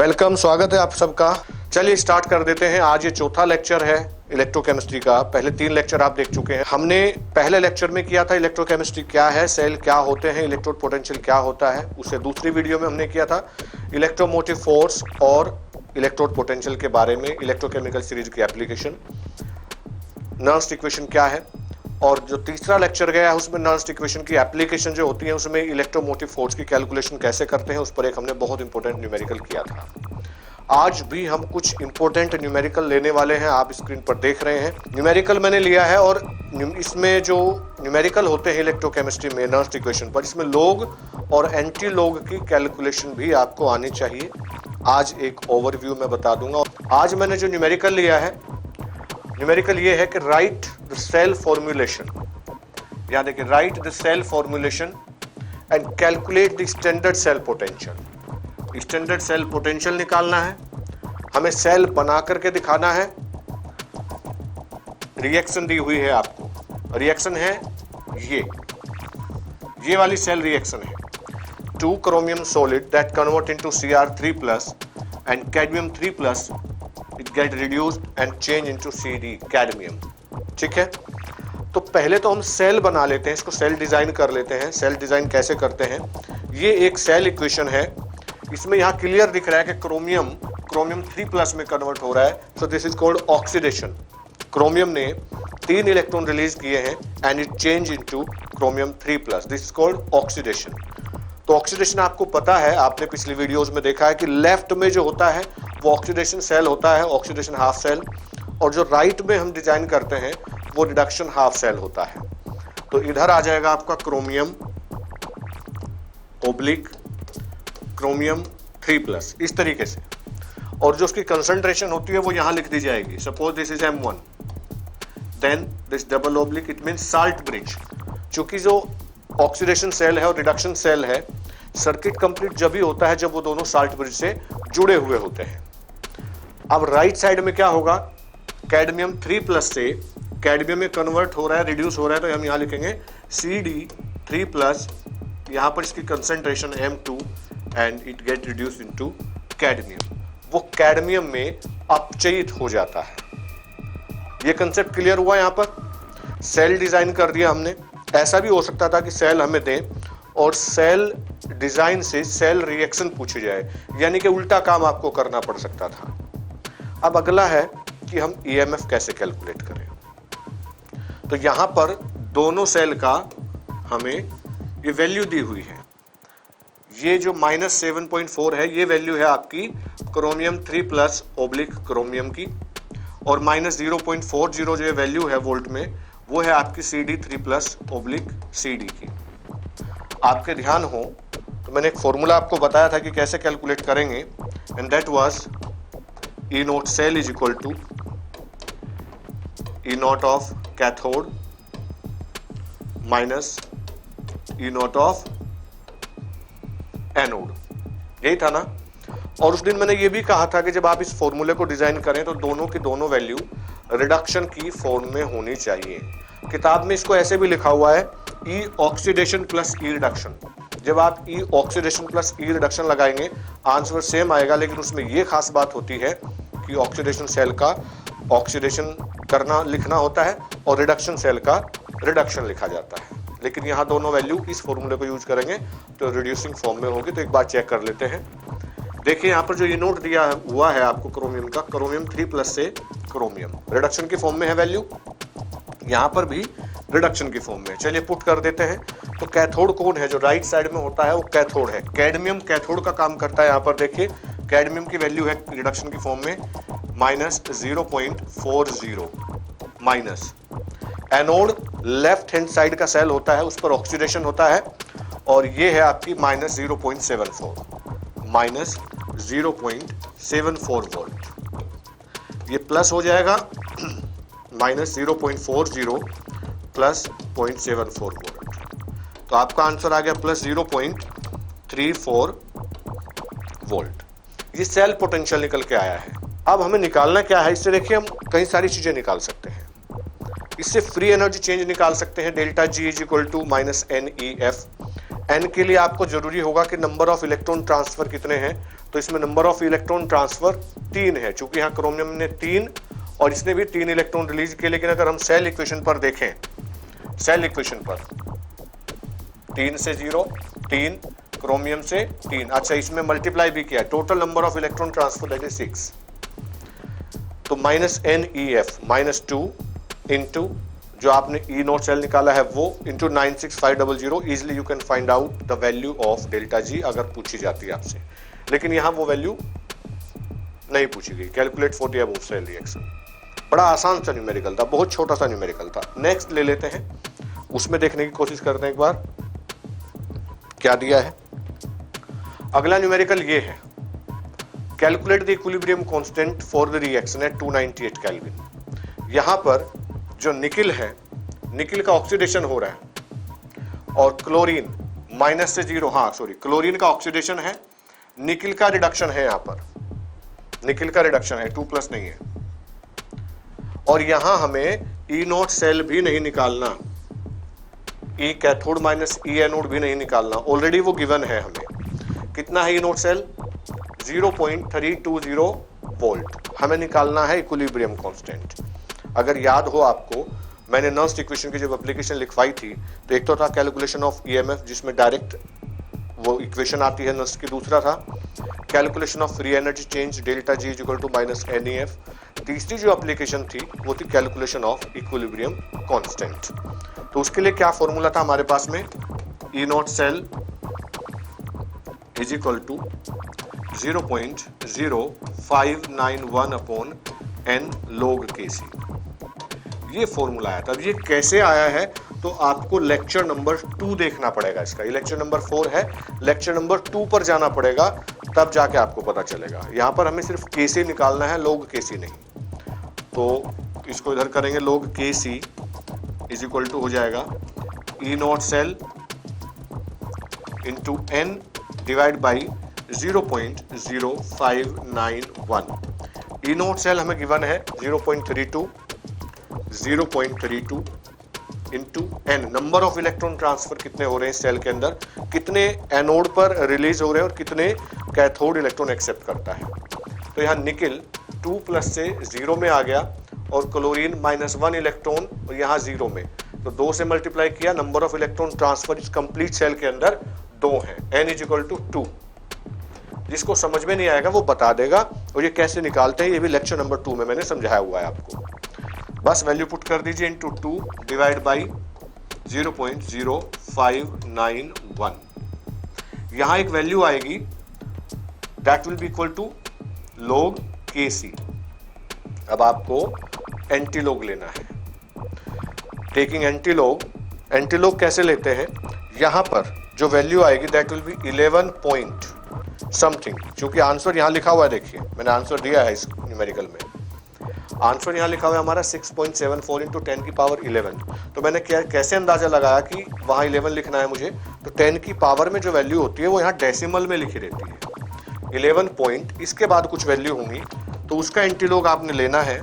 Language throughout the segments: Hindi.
वेलकम, स्वागत है आप सबका। चलिए स्टार्ट कर देते हैं। आज ये चौथा लेक्चर है इलेक्ट्रोकेमिस्ट्री का। पहले 3 लेक्चर आप देख चुके हैं। हमने पहले लेक्चर में किया था इलेक्ट्रोकेमिस्ट्री क्या है, सेल क्या होते हैं, इलेक्ट्रोड पोटेंशियल क्या होता है। उसे दूसरी वीडियो में हमने किया था इलेक्ट्रोमोटिव फोर्स और इलेक्ट्रोड पोटेंशियल के बारे में, इलेक्ट्रोकेमिकल सीरीज की एप्लीकेशन, नर्स्ट इक्वेशन क्या है। और जो तीसरा लेक्चर गया है उसमें नर्स्ट इक्वेशन की एप्लीकेशन जो होती है, उसमें इलेक्ट्रोमोटिव फोर्स की कैलकुलेशन कैसे करते हैं, उस पर एक हमने बहुत इंपॉर्टेंट न्यूमेरिकल किया था। आज भी हम कुछ इंपॉर्टेंट न्यूमेरिकल लेने वाले हैं। आप स्क्रीन पर देख रहे हैं न्यूमेरिकल मैंने लिया है, और इसमें जो न्यूमेरिकल होते हैं इलेक्ट्रोकेमिस्ट्री में नर्स्ट इक्वेशन पर, इसमें लोग और एंटी लोग की कैलकुलेशन भी आपको आनी चाहिए। आज एक ओवरव्यू में बता दूंगा। आज मैंने जो न्यूमेरिकल लिया है, न्यूमेरिकल ये है कि राइट द सेल फॉर्मूलेशन, यानी देखिए write the cell formulation and calculate the standard cell potential. Standard cell potential निकालना है, हमें सेल बना करके दिखाना है। रिएक्शन दी हुई है आपको, रिएक्शन है ये वाली सेल रिएक्शन है। 2 chromium solid that convert into Cr3+ and cadmium 3+, it get reduced and change into CD cadmium। ठीक है, तो पहले तो हम सेल बना लेते हैं, इसको सेल डिजाइन कर लेते हैं। सेल डिजाइन कैसे करते हैं, ये एक सेल इक्वेशन है। इसमें यहाँ क्लियर दिख रहा है कि क्रोमियम 3+ में कन्वर्ट हो रहा है। So this is called oxidation. Chromium ने 3 इलेक्ट्रॉन रिलीज किए हैं and it change into chromium 3+, this is called oxidation. तो ऑक्सीडेशन आपको पता है, आपने पिछली वीडियोस में देखा है कि लेफ्ट में जो होता है वो ऑक्सीडेशन सेल होता है, ऑक्सीडेशन हाफ सेल, और जो राइट में हम डिजाइन करते हैं वो रिडक्शन हाफ सेल होता है। तो इधर आ जाएगा आपका क्रोमियम ओब्लिक क्रोमियम 3+, इस तरीके से। और जो उसकी कंसंट्रेशन होती है वो यहां लिख दी जाएगी। Suppose this is M1, then this double oblique, it means salt bridge. चूंकि जो ऑक्सीडेशन सेल है और रिडक्शन सेल है, सर्किट कंप्लीट जब ही होता है जब वो दोनों साल्ट ब्रिज से जुड़े हुए होते हैं। अब राइट साइड में क्या होगा, कैडमियम 3+ से कैडमियम में कन्वर्ट हो रहा है, रिड्यूस हो रहा है, तो हम यहां लिखेंगे Cd3+, यहां पर इसकी concentration M2 and it get reduce into cadmium. वो कैडमियम में अपचयित हो जाता है। ये कंसेप्ट क्लियर हुआ। यहां पर सेल डिजाइन कर दिया हमने। ऐसा भी हो सकता था कि सेल हमें दें और सेल डिजाइन से सेल रिएक्शन पूछी जाए, यानी कि उल्टा काम आपको करना पड़ सकता था। अब अगला है कि हम ईएमएफ कैसे कैलकुलेट करें। तो यहां पर दोनों सेल का हमें ये वैल्यू दी हुई है। ये जो -7.4 है, ये वैल्यू है आपकी क्रोमियम 3+ ओब्लिक क्रोमियम की, और -0.40 जो ये वैल्यू है वोल्ट में, वो है आपकी Cd3+ ओब्लिक CD की। आपके ध्यान हो तो मैंने एक फॉर्मूला आपको बताया था कि कैसे कैलकुलेट करेंगे, and that was E naught cell is equal to E naught of cathode minus E naught of anode. यही था ना। और उस दिन मैंने ये भी कहा था कि जब आप इस फॉर्मूले को डिजाइन करें तो दोनों की दोनों वैल्यू रिडक्शन की फॉर्म में होनी चाहिए। किताब में इसको ऐसे भी लिखा हुआ है E oxidation plus E reduction. जब आप E oxidation plus E reduction लगाएंगे आंसर सेम आएगा, लेकिन उसमें ये खास बात होती है कि ऑक्सीडेशन सेल का ऑक्सीडेशन करना लिखना होता है और रिडक्शन सेल का रिडक्शन लिखा जाता है। लेकिन यहाँ दोनों वैल्यू इस फॉर्मूले को यूज करेंगे तो रिड्यूसिंग फॉर्म में होगी। तो एक बार चेक कर लेते हैं। देखिए यहाँ पर जो ये नोट दिया हुआ है आपको क्रोमियम का, क्रोमियम 3+ से क्रोमियम रिडक्शन की फॉर्म में है वैल्यू, यहाँ पर भी रिडक्शन की फॉर्म में। चलिए पुट कर देते हैं। तो कैथोड कौन है, जो राइट साइड में होता है वो कैथोड है। कैडमियम कैथोड का काम करता है। यहाँ पर देखिए कैडमियम की वैल्यू है रिडक्शन की फॉर्म में -0.40 minus. Anode left hand side का सेल होता है, उस पर ऑक्सीडेशन होता है, और ये है आपकी -0.74 वोल्ट। ये प्लस हो जाएगा -0.40 प्लस 0.74 वोल्ट। तो आपका आंसर आ गया +0.34 वोल्ट। ये सेल पोटेंशियल निकल के आया है। अब हमें निकालना क्या है, इससे देखिए हम कई सारी चीजें निकाल सकते हैं। इससे फ्री एनर्जी चेंज निकाल सकते हैं। Delta G is equal to -NEF n के लिए आपको जरूरी होगा कि नंबर ऑफ इलेक्ट्रॉन ट्रांसफर कितने हैं, तो इसमें नंबर ऑफ इलेक्ट्रॉन ट्रांसफर 3 है, चूंकि यहाँ क्रोमियम ने 3 और इसने भी 3 इलेक्ट्रॉन रिलीज किए। लेकिन अगर हम सेल इक्वेशन पर देखें, सेल इक्वेशन पर 3 से 0, 3, क्रोमियम से 3, अच्छा इसमें मल्टीप्लाई भी किया, total number of electron transfer that is 6, तो -NEF -2 इंटू जो आपने E नोट सेल निकाला है वो into 96500, easily you can find out the value of delta G अगर पूछी जाती है आपसे। लेकिन यहां वो वैल्यू नहीं पूछी गई। Calculate for the above cell reaction, बड़ा आसान सा न्यूमेरिकल था, बहुत छोटा सा न्यूमेरिकल था। नेक्स्ट ले लेते हैं, उसमें देखने की कोशिश करते हैं एक बार क्या दिया है। अगला न्यूमेरिकल ये है, calculate the equilibrium constant for the reaction at 298 kelvin. यहां पर जो निकिल है, निकिल का ऑक्सीडेशन हो रहा है और क्लोरीन माइनस से 0, हाँ सॉरी, क्लोरीन का ऑक्सीडेशन है, निकिल का रिडक्शन है, यहां पर निकिल का रिडक्शन है, 2+ नहीं है। और यहां हमें E नोट सेल भी नहीं निकालना, E cathode minus E anode भी नहीं निकालना, ऑलरेडी वो गिवन है हमें। कितना है E नोट सेल? 0.320 वोल्ट। हमें निकालना है इक्विलिब्रियम कांस्टेंट। अगर याद हो आपको, मैंने नर्स्ट इक्वेशन की जब एप्लीकेशन लिखवाई थी तो एक तो था कैलकुलेशन ऑफ EMF जिसमें डायरेक्ट वो इक्वेशन आती है नर्स्ट की, दूसरा था calculation of free energy change delta G = -NEF, तीसरी जो एप्लीकेशन थी वो थी कैलकुलेशन ऑफ इक्विलिब्रियम कांस्टेंट। तो उसके लिए क्या फॉर्मूला था हमारे पास में? E naught cell = 0.0591 n log Kc, ये फॉर्मूला आया था। अब ये कैसे आया है तो आपको लेक्चर नंबर 2 देखना पड़ेगा इसका। ये लेक्चर नंबर 4 है, लेक्चर नंबर 2 पर जाना पड़ेगा, तब जाके आपको पता चलेगा। यहाँ पर हमें सिर्फ Kc निकालना है, log Kc नहीं। तो इसको इधर करेंगे, log Kc = हो जाएगा E naught cell into n divide by 0.0591। E naught cell हमें गिवन है 0.32 into n, number of electron transfer कितने हो रहे हैं सेल के अंदर, कितने एनोड पर रिलीज हो रहे हैं और कितने कैथोड इलेक्ट्रॉन एक्सेप्ट करता है। तो यहाँ निकिल 2+ से 0 में आ गया और क्लोरीन -1 इलेक्ट्रॉन और यहाँ 0 में, तो 2 से मल्टीप्लाई किया, नंबर ऑफ इलेक्ट्रॉन ट्रांसफर इस कंप्लीट सेल के अंदर 2 है, n = 2। जिसको समझ में नहीं आएगा वो बता देगा, और ये कैसे निकालते हैं ये भी लेक्चर नंबर 2 में मैंने समझाया हुआ है आपको। बस वैल्यू पुट कर दीजिए इंटू 2 डिवाइड बाई 0.0591। यहां एक वैल्यू आएगी that will be equal to log Kc। अब आपको एंटीलॉग लेना है, टेकिंग एंटीलॉग। एंटीलॉग कैसे लेते हैं? यहां पर जो वैल्यू आएगी that will B 11 point something, क्योंकि आंसर यहां लिखा हुआ है, देखिए मैंने आंसर दिया है इस न्यूमेरिकल में। आंसर यहाँ लिखा हुआ है हमारा 6.74 × 10⁻11। तो मैंने कैसे अंदाजा लगाया कि वहाँ 11 लिखना है मुझे, तो 10 की पावर में जो वैल्यू होती है वो यहाँ डेसिमल में लिखी रहती है। 11 पॉइंट, इसके बाद कुछ वैल्यू होंगी तो उसका एंटीलॉग आपने लेना है।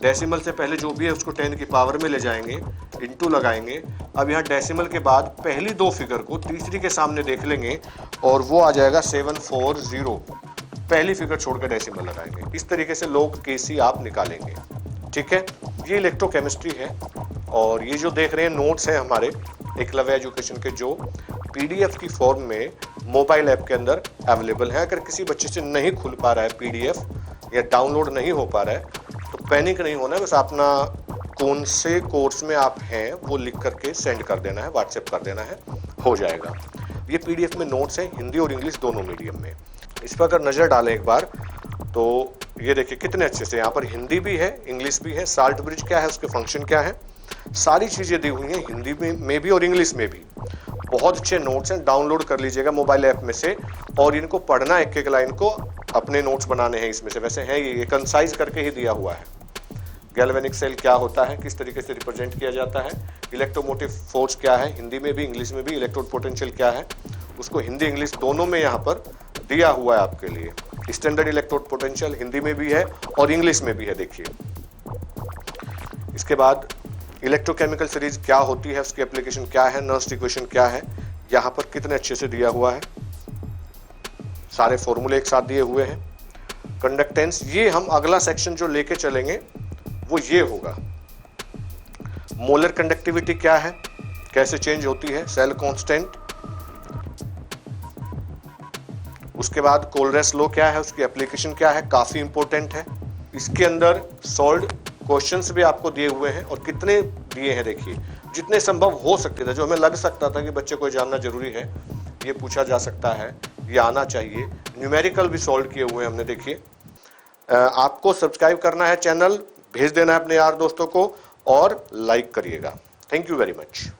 डेसिमल से पहले जो भी है उसको 10 की पावर में ले जाएंगे, इंटू लगाएंगे। अब यहाँ डेसिमल के बाद पहली 2 फिगर को तीसरी के सामने देख लेंगे और वो आ जाएगा 740, पहली फिगर छोड़कर डेसिमल लगाएंगे। इस तरीके से log Kc आप निकालेंगे, ठीक है। ये इलेक्ट्रोकेमिस्ट्री है और ये जो देख रहे हैं नोट्स हैं हमारे एकलव्य एजुकेशन के, जो PDF की फॉर्म में मोबाइल ऐप के अंदर अवेलेबल है। अगर किसी बच्चे से नहीं खुल पा रहा है PDF या डाउनलोड नहीं हो पा रहा है तो पैनिक नहीं होना है, बस अपना कौन से कोर्स में आप हैं वो लिख करके सेंड कर देना है, व्हाट्सएप कर देना है, हो जाएगा। ये PDF में नोट्स हैं हिंदी और इंग्लिश दोनों मीडियम में। इस पर अगर नज़र डालें एक बार तो ये देखिए कितने अच्छे से यहाँ पर हिंदी भी है, इंग्लिश भी है। साल्ट ब्रिज क्या है, उसके फंक्शन क्या है, सारी चीज़ें दी हुई हैं हिंदी में भी और इंग्लिश में भी। बहुत अच्छे नोट्स हैं, डाउनलोड कर लीजिएगा मोबाइल ऐप में से और इनको पढ़ना, एक एक लाइन को अपने नोट्स बनाने हैं इसमें से। वैसे है ये कंसाइज करके ही दिया हुआ है। गैल्वेनिक सेल क्या होता है, किस तरीके से रिप्रेजेंट किया जाता है, इलेक्ट्रोमोटिव फोर्स क्या है, हिंदी में भी इंग्लिश में भी, इलेक्ट्रोड पोटेंशियल क्या है, उसको हिंदी इंग्लिश दोनों में यहाँ पर दिया हुआ है आपके लिए। स्टैंडर्ड इलेक्ट्रोड पोटेंशियल हिंदी में भी है और इंग्लिश में भी है, देखिए। इसके बाद इलेक्ट्रोकेमिकल सीरीज क्या होती है, उसकी एप्लीकेशन क्या है, नर्स्ट इक्वेशन क्या है, यहाँ पर कितने अच्छे से दिया हुआ है, सारे फॉर्मूले एक साथ दिए हुए हैं। कंडक्टेंस, ये हम अगला सेक्शन जो लेके चलेंगे वो ये होगा। मोलर कंडक्टिविटी क्या है, कैसे चेंज होती है, सेल कांस्टेंट, उसके बाद कोलरेस लॉ क्या है, उसकी एप्लीकेशन क्या है, काफी इंपॉर्टेंट है। इसके अंदर सॉल्व्ड क्वेश्चंस भी आपको दिए हुए हैं, और कितने दिए हैं देखिए, जितने संभव हो सकते थे, जो हमें लग सकता था कि बच्चे को जानना जरूरी है, ये पूछा जा सकता है, ये आना चाहिए। न्यूमेरिकल भी सॉल्व किए हुए हैं हमने, देखिए। आपको सब्सक्राइब करना है चैनल, भेज देना है अपने यार दोस्तों को, और लाइक करिएगा। Thank you very much.